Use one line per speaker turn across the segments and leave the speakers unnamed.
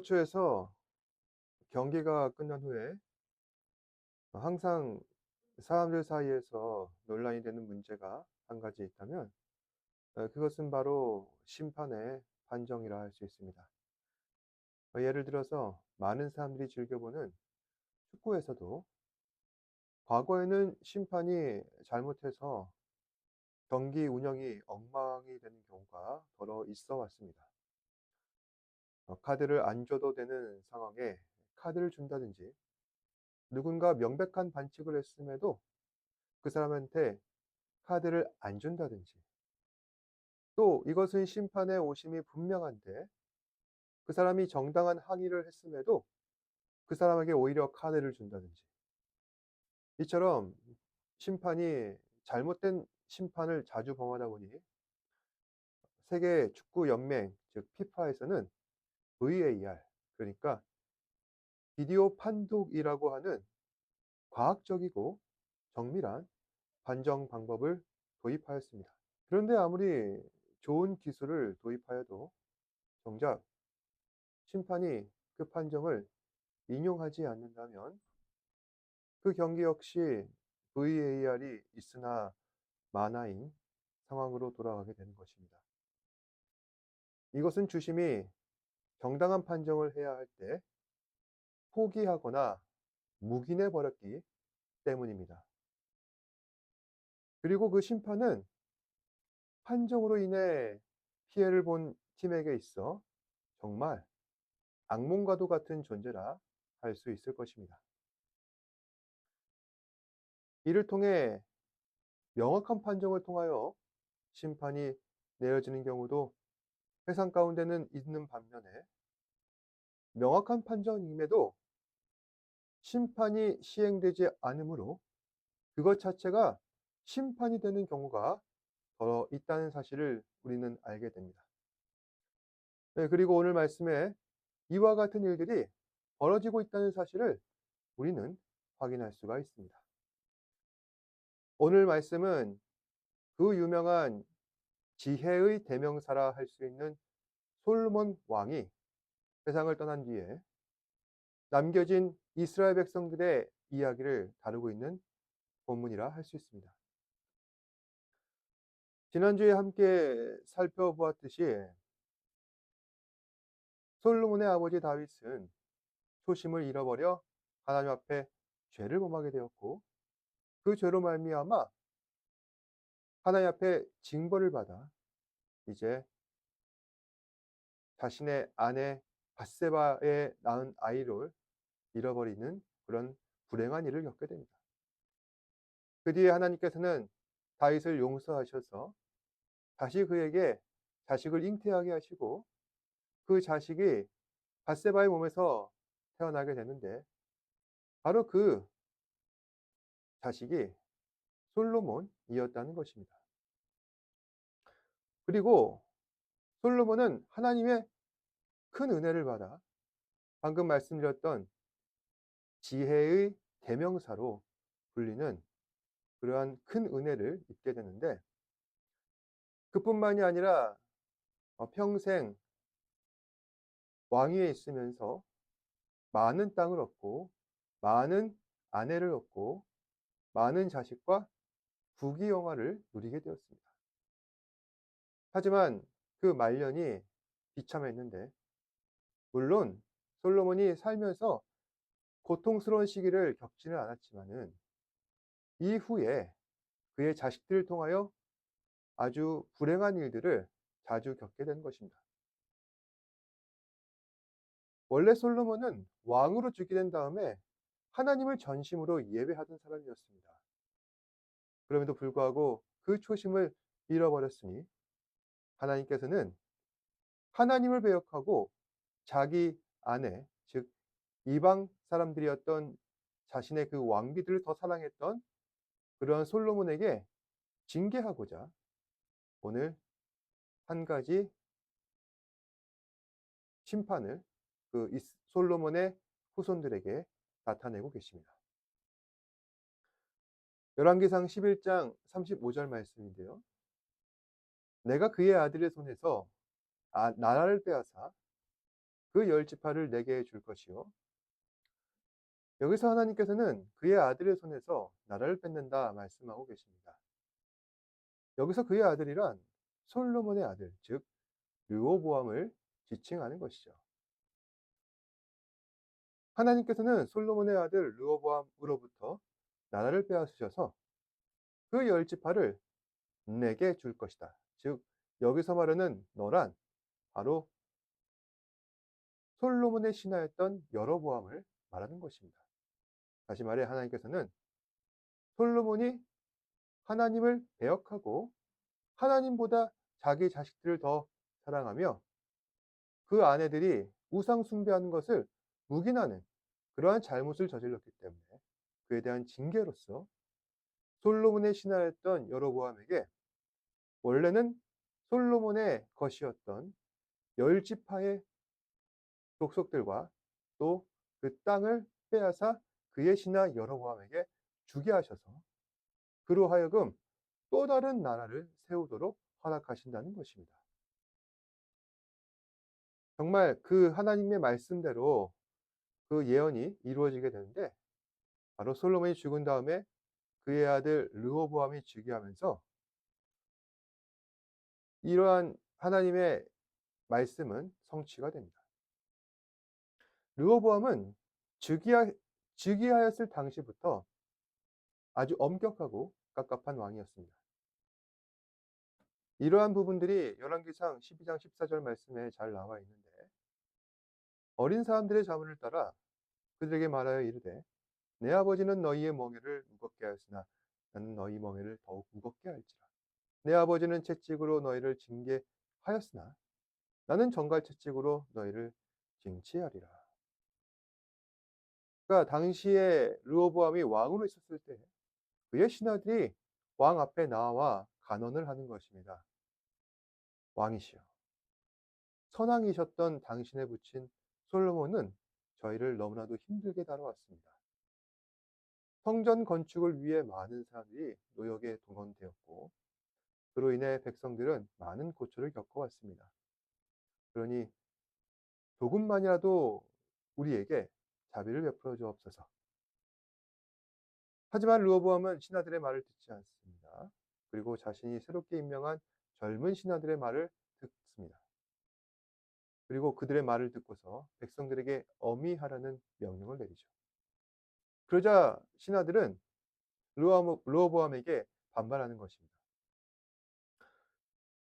스포츠에서 경기가 끝난 후에 항상 사람들 사이에서 논란이 되는 문제가 한 가지 있다면 그것은 바로 심판의 판정이라 할 수 있습니다. 예를 들어서 많은 사람들이 즐겨보는 축구에서도 과거에는 심판이 잘못해서 경기 운영이 엉망이 되는 경우가 더러 있어 왔습니다. 카드를 안 줘도 되는 상황에 카드를 준다든지, 누군가 명백한 반칙을 했음에도 그 사람한테 카드를 안 준다든지, 또 이것은 심판의 오심이 분명한데 그 사람이 정당한 항의를 했음에도 그 사람에게 오히려 카드를 준다든지, 이처럼 심판이 잘못된 심판을 자주 범하다 보니 세계 축구 연맹, 즉 피파에서는 VAR, 그러니까 비디오 판독이라고 하는 과학적이고 정밀한 판정 방법을 도입하였습니다. 그런데 아무리 좋은 기술을 도입하여도 정작 심판이 그 판정을 인용하지 않는다면 그 경기 역시 VAR이 있으나 마나인 상황으로 돌아가게 되는 것입니다. 이것은 주심이 정당한 판정을 해야 할 때 포기하거나 묵인해 버렸기 때문입니다. 그리고 그 심판은 판정으로 인해 피해를 본 팀에게 있어 정말 악몽과도 같은 존재라 할 수 있을 것입니다. 이를 통해 명확한 판정을 통하여 심판이 내려지는 경우도 세상 가운데는 있는 반면에, 명확한 판정임에도 심판이 시행되지 않으므로 그것 자체가 심판이 되는 경우가 더 있다는 사실을 우리는 알게 됩니다. 네, 그리고 오늘 말씀에 이와 같은 일들이 벌어지고 있다는 사실을 우리는 확인할 수가 있습니다. 오늘 말씀은 그 유명한 지혜의 대명사라 할 수 있는 솔로몬 왕이 세상을 떠난 뒤에 남겨진 이스라엘 백성들의 이야기를 다루고 있는 본문이라 할 수 있습니다. 지난주에 함께 살펴보았듯이 솔로몬의 아버지 다윗은 초심을 잃어버려 하나님 앞에 죄를 범하게 되었고, 그 죄로 말미암아 하나님 앞에 징벌을 받아 이제 자신의 아내 밧세바에 낳은 아이를 잃어버리는 그런 불행한 일을 겪게 됩니다. 그 뒤에 하나님께서는 다윗을 용서하셔서 다시 그에게 자식을 잉태하게 하시고, 그 자식이 밧세바의 몸에서 태어나게 되는데 바로 그 자식이 솔로몬이었다는 것입니다. 그리고 솔로몬은 하나님의 큰 은혜를 받아 방금 말씀드렸던 지혜의 대명사로 불리는 그러한 큰 은혜를 입게 되는데, 그뿐만이 아니라 평생 왕위에 있으면서 많은 땅을 얻고 많은 아내를 얻고 많은 자식과 부귀영화를 누리게 되었습니다. 하지만 그 말년이 비참했는데, 물론 솔로몬이 살면서 고통스러운 시기를 겪지는 않았지만은 이후에 그의 자식들을 통하여 아주 불행한 일들을 자주 겪게 된 것입니다. 원래 솔로몬은 왕으로 즉위 된 다음에 하나님을 전심으로 예배하던 사람이었습니다. 그럼에도 불구하고 그 초심을 잃어버렸으니 하나님께서는 하나님을 배역하고 자기 아내, 즉 이방 사람들이었던 자신의 그 왕비들을 더 사랑했던 그런 솔로몬에게 징계하고자 오늘 한 가지 심판을 그 솔로몬의 후손들에게 나타내고 계십니다. 열왕기상 11장 35절 말씀인데요. 내가 그의 아들의 손에서 나라를 빼앗아 그 열 지파를 내게 줄 것이요. 여기서 하나님께서는 그의 아들의 손에서 나라를 뺏는다 말씀하고 계십니다. 여기서 그의 아들이란 솔로몬의 아들, 즉 르호보암을 지칭하는 것이죠. 하나님께서는 솔로몬의 아들 르호보암으로부터 나라를 빼앗으셔서 그 열 지파를 내게 줄 것이다. 즉 여기서 말하는 너란 바로 솔로몬의 신하였던 여로보암을 말하는 것입니다. 다시 말해 하나님께서는 솔로몬이 하나님을 배역하고 하나님보다 자기 자식들을 더 사랑하며 그 아내들이 우상 숭배하는 것을 묵인하는 그러한 잘못을 저질렀기 때문에 그에 대한 징계로서 솔로몬의 신하였던 여로보암에게 원래는 솔로몬의 것이었던 열 지파의 족속들과 또 그 땅을 빼앗아 그의 신하 여로보암에게 주게 하셔서 그로 하여금 또 다른 나라를 세우도록 허락하신다는 것입니다. 정말 그 하나님의 말씀대로 그 예언이 이루어지게 되는데 바로 솔로몬이 죽은 다음에 그의 아들 르호보암이 즉위하면서 이러한 하나님의 말씀은 성취가 됩니다. 르호보암은 즉위하였을 당시부터 아주 엄격하고 깝깝한 왕이었습니다. 이러한 부분들이 열왕기상 12장 14절 말씀에 잘 나와 있는데 어린 사람들의 자문을 따라 그들에게 말하여 이르되 내 아버지는 너희의 멍에를 무겁게 하였으나 나는 너희 멍에를 더욱 무겁게 할지라. 내 아버지는 채찍으로 너희를 징계하였으나 나는 정갈 채찍으로 너희를 징치하리라. 그러니까 당시에 르호보암이 왕으로 있었을 때 그의 신하들이 왕 앞에 나와 간언을 하는 것입니다. 왕이시여, 선왕이셨던 당신의 부친 솔로몬은 저희를 너무나도 힘들게 다뤄왔습니다. 성전 건축을 위해 많은 사람들이 노역에 동원되었고 그로 인해 백성들은 많은 고초를 겪어왔습니다. 그러니 조금만이라도 우리에게 자비를 베풀어 주옵소서. 하지만 르호보암은 신하들의 말을 듣지 않습니다. 그리고 자신이 새롭게 임명한 젊은 신하들의 말을 듣습니다. 그리고 그들의 말을 듣고서 백성들에게 엄히하라는 명령을 내리죠. 그러자 신하들은 르호보암에게 반발하는 것입니다.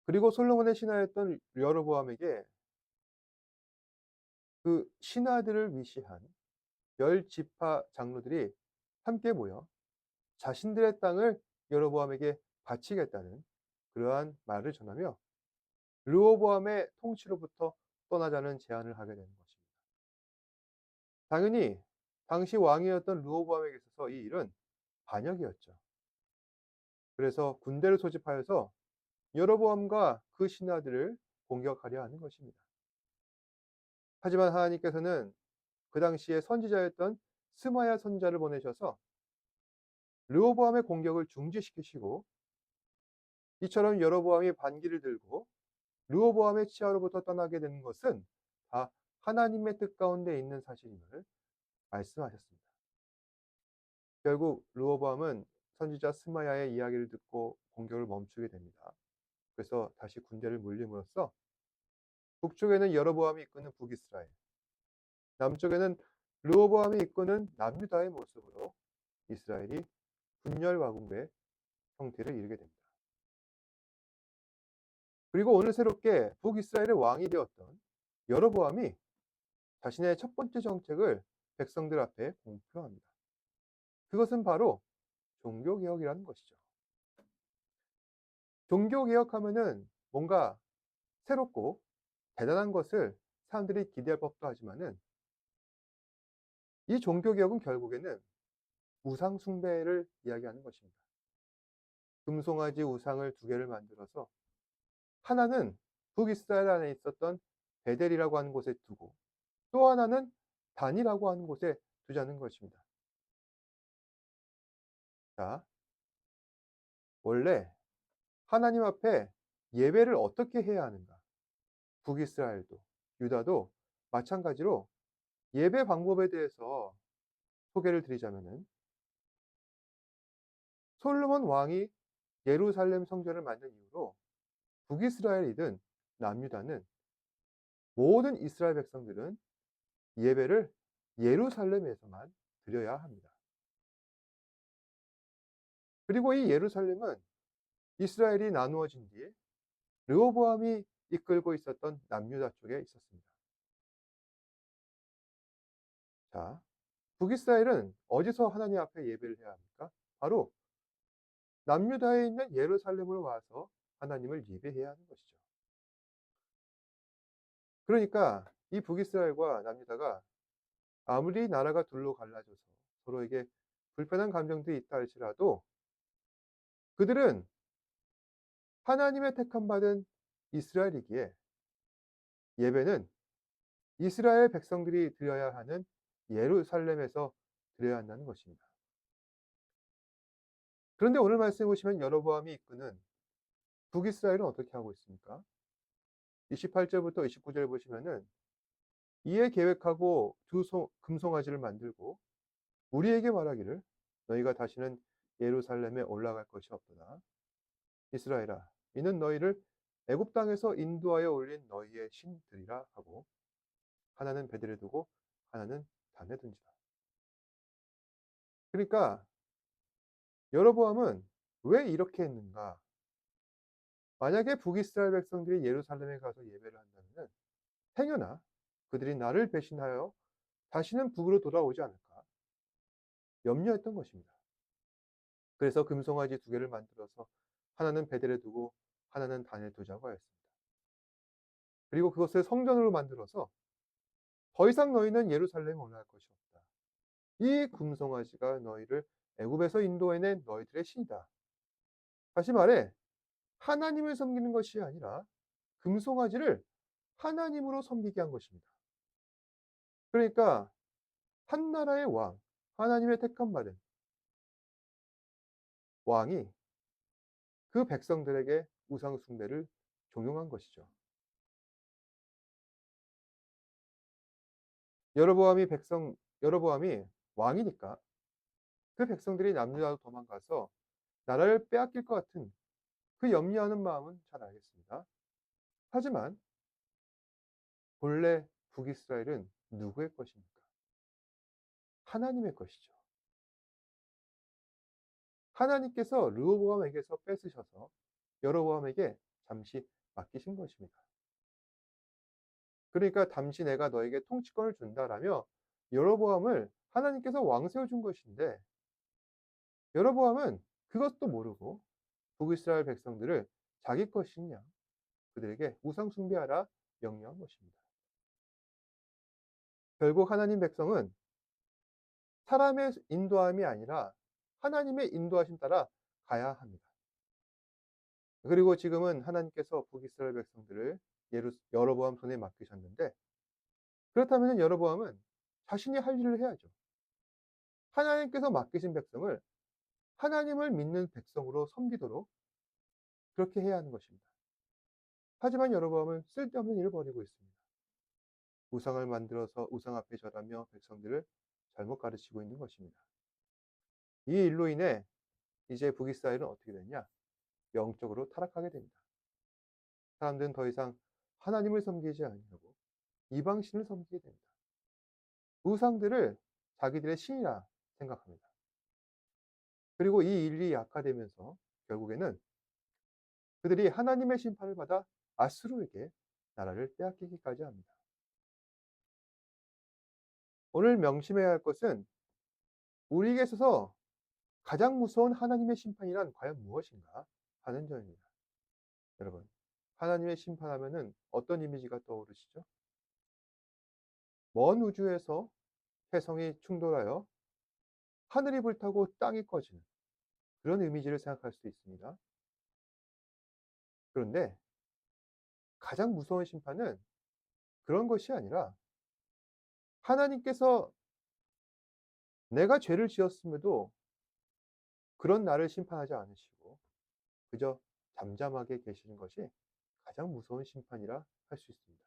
그리고 솔로몬의 신하였던 여로보암에게 그 신하들을 위시한 열 지파 장로들이 함께 모여 자신들의 땅을 여로보암에게 바치겠다는 그러한 말을 전하며 르호보암의 통치로부터 떠나자는 제안을 하게 되는 것입니다. 당연히 당시 왕이었던 르호보암에게 있어서 이 일은 반역이었죠. 그래서 군대를 소집하여서 여로보암과 그 신하들을 공격하려 하는 것입니다. 하지만 하나님께서는 그 당시에 선지자였던 스마야 선지자를 보내셔서 르호보암의 공격을 중지시키시고 이처럼 여로보암이 반기를 들고 르호보암의 치하로부터 떠나게 되는 것은 다 하나님의 뜻 가운데 있는 사실임을 말씀하셨습니다. 결국 르호보암은 선지자 스마야의 이야기를 듣고 공격을 멈추게 됩니다. 그래서 다시 군대를 물림으로써 북쪽에는 여로보암이 이끄는 북이스라엘, 남쪽에는 르호보암이 이끄는 남유다의 모습으로 이스라엘이 분열왕국의 형태를 이루게 됩니다. 그리고 오늘 새롭게 북이스라엘의 왕이 되었던 여로보암이 자신의 첫 번째 정책을 백성들 앞에 공표합니다. 그것은 바로 종교개혁이라는 것이죠. 종교개혁하면은 뭔가 새롭고 대단한 것을 사람들이 기대할 법도 하지만은 이 종교개혁은 결국에는 우상 숭배를 이야기하는 것입니다. 금송아지 우상을 두 개를 만들어서 하나는 북이스라엘 안에 있었던 베델이라고 하는 곳에 두고 또 하나는 단이라고 하는 곳에 두자는 것입니다. 자, 원래 하나님 앞에 예배를 어떻게 해야 하는가? 북이스라엘도 유다도 마찬가지로 예배 방법에 대해서 소개를 드리자면은 솔로몬 왕이 예루살렘 성전을 만든 이후로 북이스라엘이든 남유다는 모든 이스라엘 백성들은 예배를 예루살렘에서만 드려야 합니다. 그리고 이 예루살렘은 이스라엘이 나누어진 뒤에 르호보암이 이끌고 있었던 남유다 쪽에 있었습니다. 자, 북이스라엘은 어디서 하나님 앞에 예배를 해야 합니까? 바로 남유다에 있는 예루살렘으로 와서 하나님을 예배해야 하는 것이죠. 그러니까 이 북이스라엘과 남유다가 아무리 나라가 둘로 갈라져서 서로에게 불편한 감정들이 있다 할지라도 그들은 하나님의 택함 받은 이스라엘이기에 예배는 이스라엘 백성들이 드려야 하는 예루살렘에서 드려야 한다는 것입니다. 그런데 오늘 말씀해 보시면 여로보암이 이끄는 북이스라엘은 어떻게 하고 있습니까? 28절부터 29절 보시면은 이에 계획하고 금송아지를 만들고 우리에게 말하기를 너희가 다시는 예루살렘에 올라갈 것이 없도다. 이스라엘아, 이는 너희를 애굽 땅에서 인도하여 올린 너희의 신들이라 하고 하나는 베델에 두고 하나는 단에 둔지라. 그러니까 여로보암은 왜 이렇게 했는가? 만약에 북이스라엘 백성들이 예루살렘에 가서 예배를 한다면 행여나 그들이 나를 배신하여 다시는 북으로 돌아오지 않을까 염려했던 것입니다. 그래서 금송아지 두 개를 만들어서 하나는 베델에 두고 하나는 단에 두자고 하였습니다. 그리고 그것을 성전으로 만들어서 더 이상 너희는 예루살렘에 올라갈 것이 없다. 이 금송아지가 너희를 애굽에서 인도해낸 너희들의 신이다. 다시 말해 하나님을 섬기는 것이 아니라 금송아지를 하나님으로 섬기게 한 것입니다. 그러니까 한 나라의 왕, 하나님의 택함 받은 왕이 그 백성들에게 우상 숭배를 종용한 것이죠. 여로보암이 왕이니까 그 백성들이 남유다로 도망가서 나라를 빼앗길 것 같은 그 염려하는 마음은 잘 알겠습니다. 하지만 본래 북이스라엘은 누구의 것입니까? 하나님의 것이죠. 하나님께서 르호보암에게서 뺏으셔서 여로보암에게 잠시 맡기신 것입니다. 그러니까 잠시 내가 너에게 통치권을 준다라며 여로보암을 하나님께서 왕 세워준 것인데 여로보암은 그것도 모르고 북이스라엘 백성들을 자기 것이냐 그들에게 우상 숭배하라 명령한 것입니다. 결국 하나님 백성은 사람의 인도함이 아니라 하나님의 인도하심 따라 가야 합니다. 그리고 지금은 하나님께서 북이스라엘 백성들을 여로보암 손에 맡기셨는데 그렇다면 여로보암은 자신이 할 일을 해야죠. 하나님께서 맡기신 백성을 하나님을 믿는 백성으로 섬기도록 그렇게 해야 하는 것입니다. 하지만 여로보암은 쓸데없는 일을 벌이고 있습니다. 우상을 만들어서 우상 앞에 절하며 백성들을 잘못 가르치고 있는 것입니다. 이 일로 인해 이제 북이스라엘은 어떻게 되냐? 영적으로 타락하게 됩니다. 사람들은 더 이상 하나님을 섬기지 아니하고 이방신을 섬기게 됩니다. 우상들을 자기들의 신이라 생각합니다. 그리고 이 일이 약화되면서 결국에는 그들이 하나님의 심판을 받아 아수르에게 나라를 빼앗기기까지 합니다. 오늘 명심해야 할 것은 우리에게 있어서 가장 무서운 하나님의 심판이란 과연 무엇인가 하는 점입니다. 여러분, 하나님의 심판하면은 어떤 이미지가 떠오르시죠? 먼 우주에서 태성이 충돌하여 하늘이 불타고 땅이 꺼지는 그런 이미지를 생각할 수 있습니다. 그런데 가장 무서운 심판은 그런 것이 아니라 하나님께서 내가 죄를 지었음에도 그런 나를 심판하지 않으시고 그저 잠잠하게 계시는 것이 가장 무서운 심판이라 할 수 있습니다.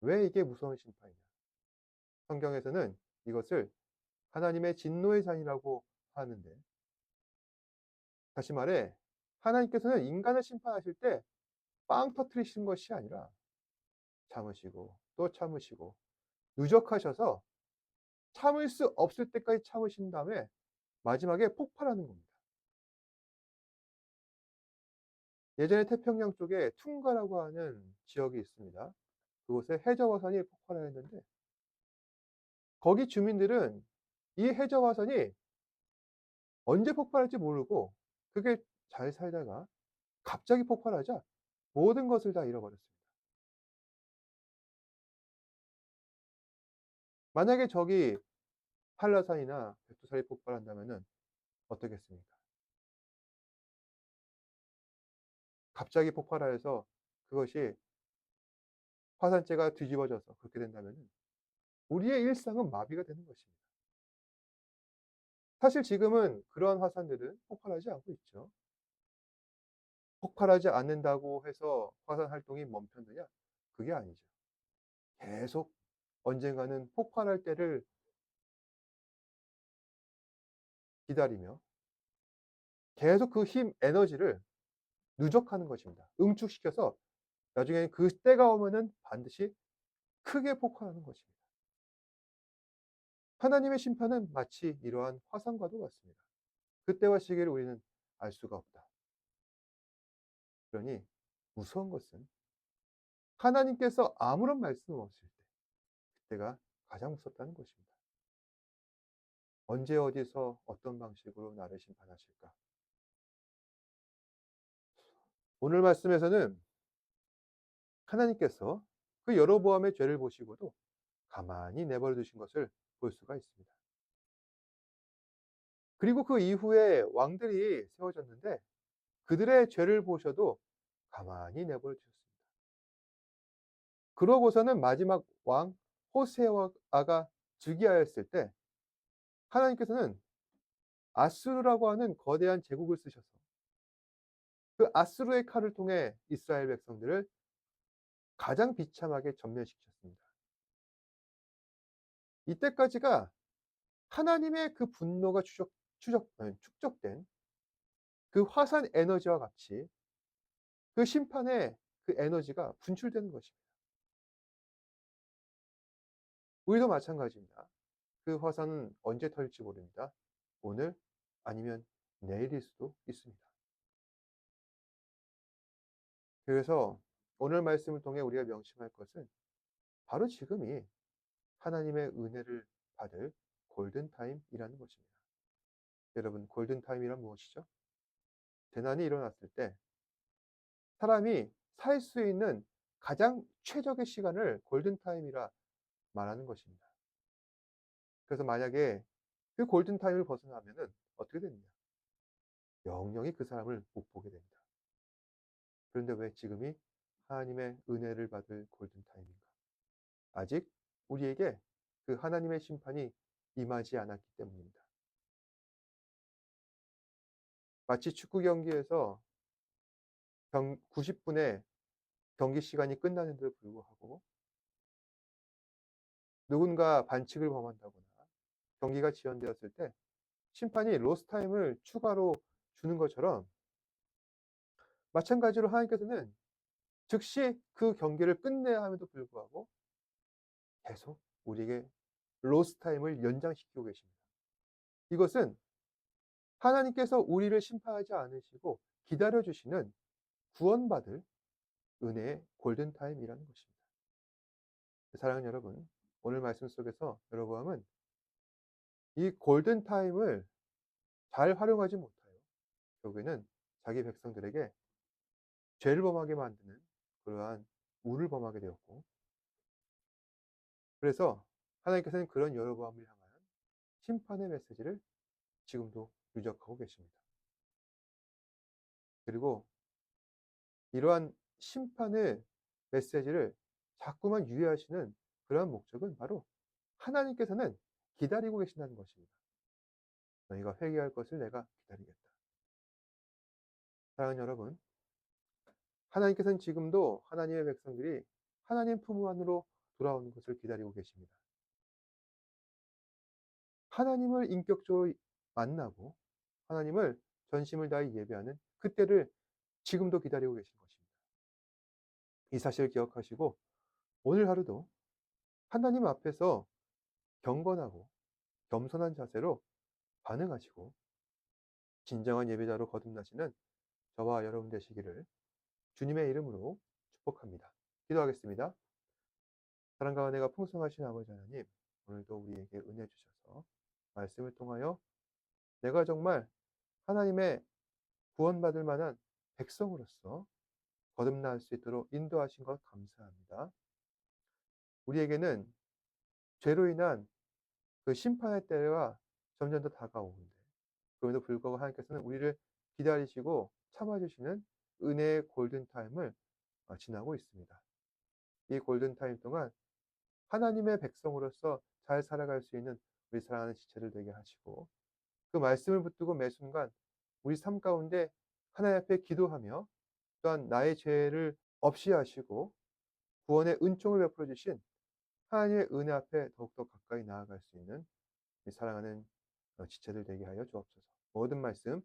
왜 이게 무서운 심판이냐? 성경에서는 이것을 하나님의 진노의 잔이라고 하는데, 다시 말해 하나님께서는 인간을 심판하실 때 빵 터트리시는 것이 아니라 참으시고 또 참으시고 누적하셔서 참을 수 없을 때까지 참으신 다음에 마지막에 폭발하는 겁니다. 예전에 태평양 쪽에 퉁가라고 하는 지역이 있습니다. 그곳에 해저화산이 폭발하였는데, 거기 주민들은 이 해저화산이 언제 폭발할지 모르고 그게 잘 살다가 갑자기 폭발하자 모든 것을 다 잃어버렸습니다. 만약에 저기 한라산이나 백두산이 폭발한다면은 어떻겠습니까? 갑자기 폭발하여서 그것이 화산재가 뒤집어져서 그렇게 된다면은 우리의 일상은 마비가 되는 것입니다. 사실 지금은 그러한 화산들은 폭발하지 않고 있죠. 폭발하지 않는다고 해서 화산 활동이 멈췄느냐? 그게 아니죠. 계속 언젠가는 폭발할 때를 기다리며 계속 그 힘, 에너지를 누적하는 것입니다. 응축시켜서 나중에 그 때가 오면은 반드시 크게 폭발하는 것입니다. 하나님의 심판은 마치 이러한 화산과도 같습니다. 그때와 시기를 우리는 알 수가 없다. 그러니 무서운 것은 하나님께서 아무런 말씀 없을 때, 그때가 가장 무섭다는 것입니다. 언제 어디서 어떤 방식으로 나를 심판하실까? 오늘 말씀에서는 하나님께서 그 여로보암의 죄를 보시고도 가만히 내버려 두신 것을 볼 수가 있습니다. 그리고 그 이후에 왕들이 세워졌는데 그들의 죄를 보셔도 가만히 내버려 두셨습니다. 그러고서는 마지막 왕 호세아가 즉위하였을 때 하나님께서는 아수르라고 하는 거대한 제국을 쓰셔서 그 아수르의 칼을 통해 이스라엘 백성들을 가장 비참하게 전멸시키셨습니다. 이때까지가 하나님의 그 분노가 축적된 그 화산 에너지와 같이 그 심판의 그 에너지가 분출되는 것입니다. 우리도 마찬가지입니다. 그 화산은 언제 터질지 모릅니다. 오늘 아니면 내일일 수도 있습니다. 그래서 오늘 말씀을 통해 우리가 명심할 것은 바로 지금이 하나님의 은혜를 받을 골든타임이라는 것입니다. 여러분, 골든타임이란 무엇이죠? 재난이 일어났을 때 사람이 살 수 있는 가장 최적의 시간을 골든타임이라 말하는 것입니다. 그래서 만약에 그 골든타임을 벗어나면은 어떻게 됩니까? 영영이 그 사람을 못 보게 됩니다. 그런데 왜 지금이 하나님의 은혜를 받을 골든타임인가? 아직 우리에게 그 하나님의 심판이 임하지 않았기 때문입니다. 마치 축구 경기에서 90분에 경기 시간이 끝나는데도 불구하고 누군가 반칙을 범한다거나 경기가 지연되었을 때 심판이 로스 타임을 추가로 주는 것처럼, 마찬가지로 하나님께서는 즉시 그 경기를 끝내야 함에도 불구하고 계속 우리에게 로스 타임을 연장시키고 계십니다. 이것은 하나님께서 우리를 심판하지 않으시고 기다려 주시는 구원받을 은혜의 골든타임이라는 것입니다. 사랑하는 여러분, 오늘 말씀 속에서 여로보암은 이 골든타임을 잘 활용하지 못하여 결국에는 자기 백성들에게 죄를 범하게 만드는 그러한 우를 범하게 되었고, 그래서 하나님께서는 그런 여로보암을 향한 심판의 메시지를 지금도 누적하고 계십니다. 그리고 이러한 심판의 메시지를 자꾸만 유예하시는 그러한 목적은 바로 하나님께서는 기다리고 계신다는 것입니다. 너희가 회개할 것을 내가 기다리겠다. 사랑하는 여러분, 하나님께서는 지금도 하나님의 백성들이 하나님 품 안으로 돌아오는 것을 기다리고 계십니다. 하나님을 인격적으로 만나고 하나님을 전심을 다해 예배하는 그때를 지금도 기다리고 계신 것입니다. 이 사실을 기억하시고 오늘 하루도 하나님 앞에서 경건하고 겸손한 자세로 반응하시고 진정한 예배자로 거듭나시는 저와 여러분 되시기를 주님의 이름으로 축복합니다. 기도하겠습니다. 사랑과 은혜가 풍성하신 아버지 하나님, 오늘도 우리에게 은혜 주셔서 말씀을 통하여 내가 정말 하나님의 구원받을 만한 백성으로서 거듭날 수 있도록 인도하신 것 감사합니다. 우리에게는 죄로 인한 그 심판의 때가 점점 더 다가오는데 그럼에도 불구하고 하나님께서는 우리를 기다리시고 참아주시는 은혜의 골든타임을 지나고 있습니다. 이 골든타임 동안 하나님의 백성으로서 잘 살아갈 수 있는 우리 사랑하는 지체들 되게 하시고 그 말씀을 붙들고 매 순간 우리 삶 가운데 하나님 앞에 기도하며 또한 나의 죄를 없이 하시고 구원의 은총을 베풀어 주신 하나님의 은혜 앞에 더욱더 가까이 나아갈 수 있는 우리 사랑하는 지체들 되게 하여 주옵소서. 모든 말씀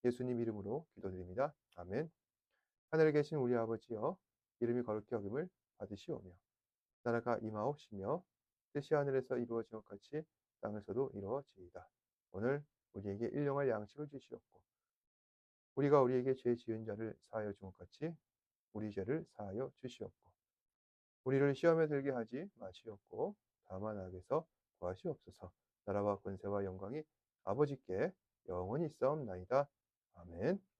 예수님 이름으로 기도드립니다. 아멘. 하늘에 계신 우리 아버지여, 이름이 거룩히 여김을 받으시오며 나라가 임하옵시며 뜻이 하늘에서 이루어진 것 같이 땅에서도 이루어지이다. 오늘 우리에게 일용할 양식을 주시옵고 우리가 우리에게 죄 지은 자를 사하여 준 것 같이 우리 죄를 사하여 주시옵고 우리를 시험에 들게 하지 마시옵고 다만 악에서 구하시옵소서. 나라와 권세와 영광이 아버지께 영원히 있사옵나이다. 아멘.